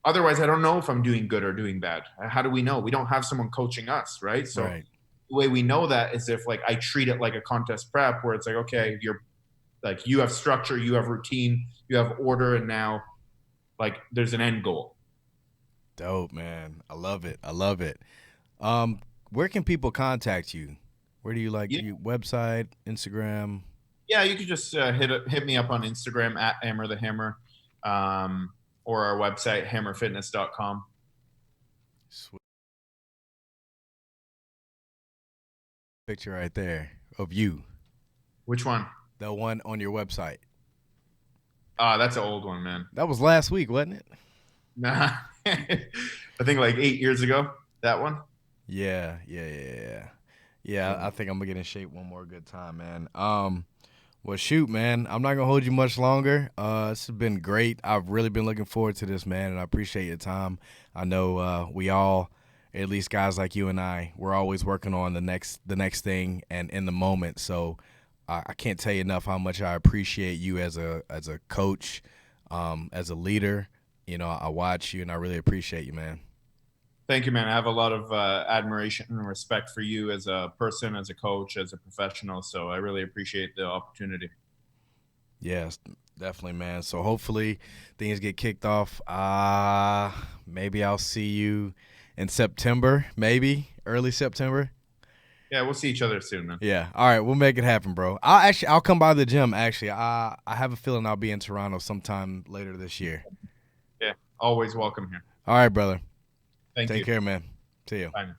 otherwise I don't know if I'm doing good or doing bad. How do we know? We don't have someone coaching us, right? So Right. the way we know that is if like I treat it like a contest prep where it's like, okay, you're like, you have structure, you have routine, you have order, and now like there's an end goal. Dope, man. I love it. I love it. Um, where can people contact you? Where do you like Yeah, you website, Instagram? yeah, you could just hit me up on Instagram at Amer The Hammer, um, or our website hammerfitness.com. Sweet picture right there of you. Which one? The one on your website. That's an old one, man. That was last week, wasn't it? Nah, I think like 8 years ago. That one. Yeah, yeah, yeah, yeah. Yeah, I think I'm gonna get in shape one more good time, man. Well, shoot, man. I'm not gonna hold you much longer. This has been great. I've really been looking forward to this, man, and I appreciate your time. I know we all, at least guys like you and I, we're always working on the next thing and in the moment. So I can't tell you enough how much I appreciate you as a coach, as a leader. I watch you, and I really appreciate you, man. Thank you, man. I have a lot of admiration and respect for you as a person, as a coach, as a professional. So I really appreciate the opportunity. Yes, definitely, man. So hopefully things get kicked off. Maybe I'll see you in September, maybe early September. Yeah, we'll see each other soon, man. Yeah. All right, we'll make it happen, bro. I'll come by the gym. Actually, I have a feeling I'll be in Toronto sometime later this year. Yeah, always welcome here. All right, brother. Thank Take you. care, man. See you. Bye. Now.